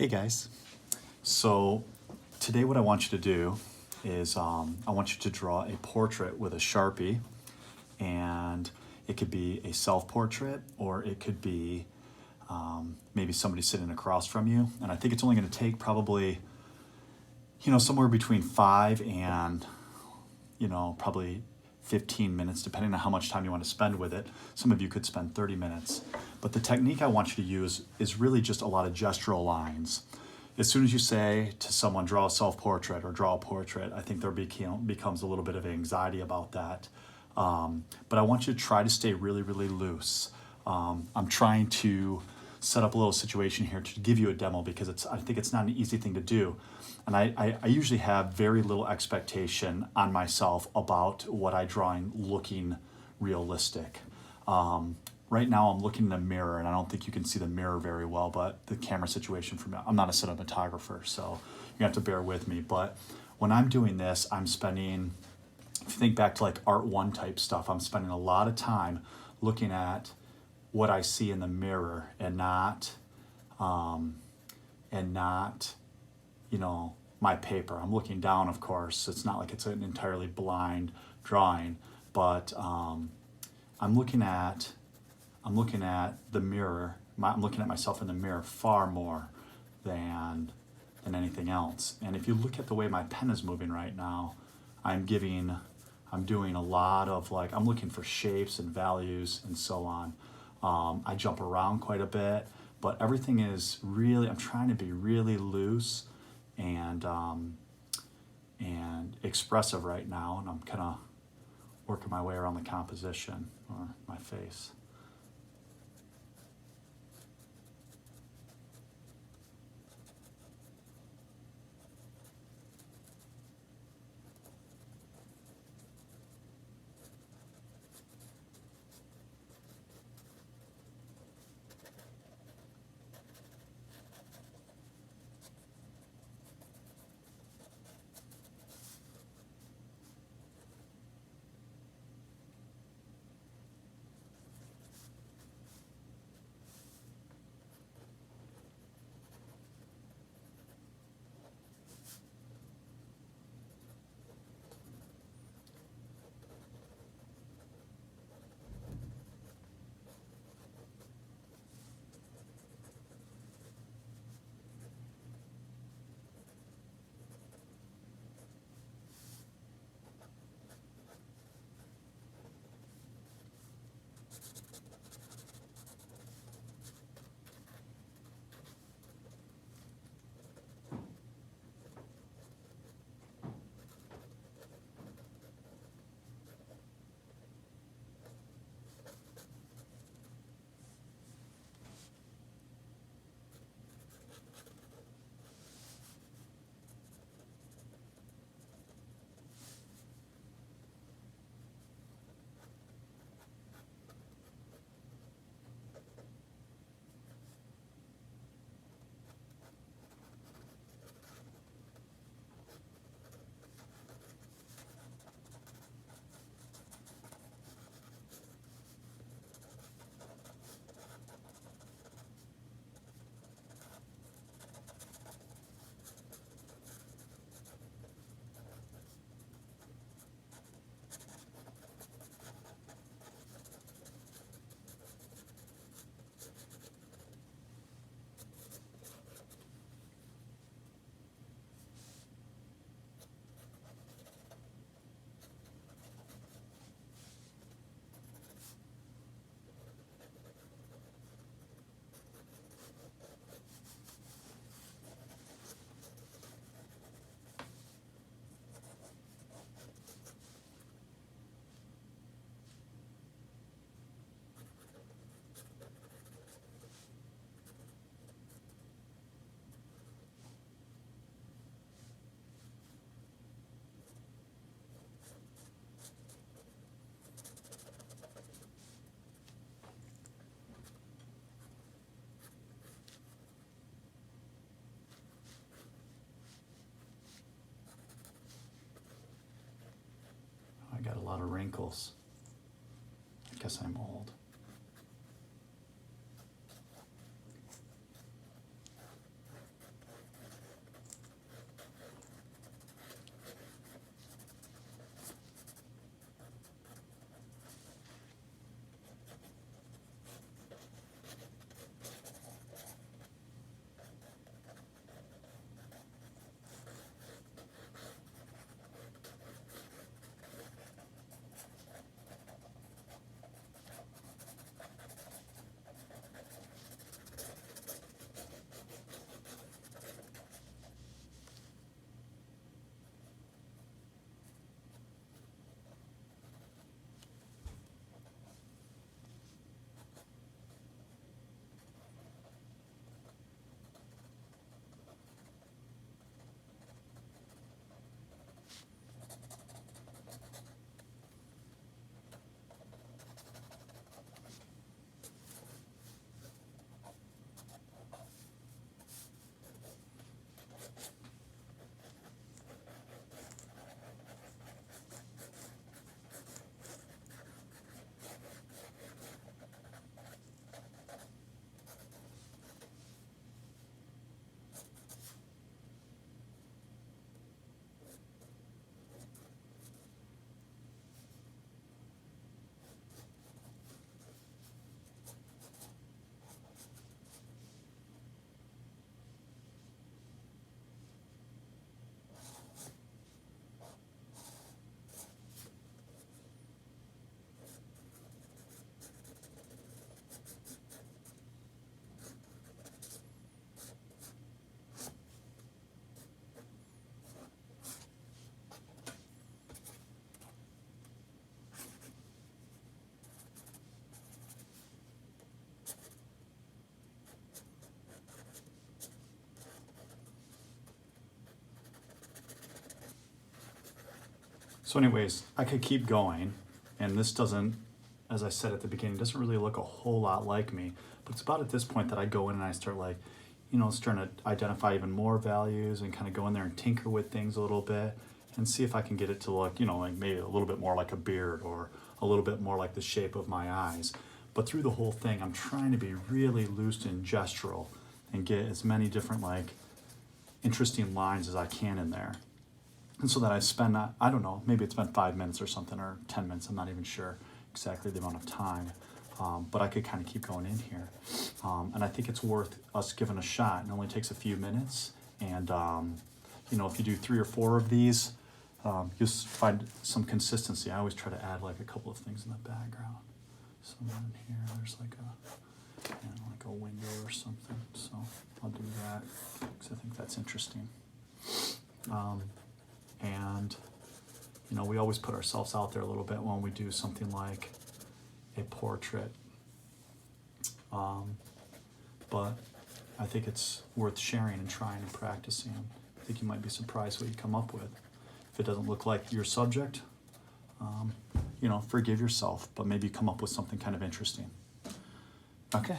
Hey guys. So today what I want you to do is I want you to draw a portrait with a Sharpie, and it could be a self-portrait or it could be maybe somebody sitting across from you. And I think it's only going to take probably, somewhere between 5 and, probably 15 minutes, depending on how much time you want to spend with it. Some of you could spend 30 minutes. But the technique I want you to use is really just a lot of gestural lines. As soon as you say to someone, draw a self-portrait or draw a portrait, I think there becomes a little bit of anxiety about that. But I want you to try to stay really, really loose. I'm trying to set up a little situation here to give you a demo because I think it's not an easy thing to do. And I usually have very little expectation on myself about what I drawing looking realistic. Right now I'm looking in the mirror, and I don't think you can see the mirror very well, but the camera situation for me, I'm not a cinematographer, so you have to bear with me. But when I'm doing this, I'm spending, if you think back to like Art 1 type stuff, I'm spending a lot of time looking at what I see in the mirror and not, my paper. I'm looking down, of course. It's not like it's an entirely blind drawing, but I'm looking at the mirror. I'm looking at myself in the mirror far more than anything else. And if you look at the way my pen is moving right now, I'm doing a lot of I'm looking for shapes and values and so on. I jump around quite a bit, but everything is really, I'm trying to be really loose and expressive right now, and I'm kind of working my way around the composition or my face. I got a lot of wrinkles. I guess I'm old. So anyways, I could keep going, and this doesn't, as I said at the beginning, doesn't really look a whole lot like me, but it's about at this point that I go in and I start like, starting to identify even more values and kind of go in there and tinker with things a little bit and see if I can get it to look, like maybe a little bit more like a beard or a little bit more like the shape of my eyes. But through the whole thing, I'm trying to be really loose and gestural and get as many different like interesting lines as I can in there. And so that I spend, I don't know, maybe it's been 5 minutes or something, or 10 minutes, I'm not even sure exactly the amount of time. But I could kind of keep going in here. And I think it's worth us giving a shot. It only takes a few minutes. And, if you do 3 or 4 of these, you'll find some consistency. I always try to add like a couple of things in the background. Somewhere in here, there's like a window or something. So I'll do that because I think that's interesting. And we always put ourselves out there a little bit when we do something like a portrait. But I think it's worth sharing and trying and practicing. I think you might be surprised what you come up with. If it doesn't look like your subject, forgive yourself, but maybe come up with something kind of interesting. Okay.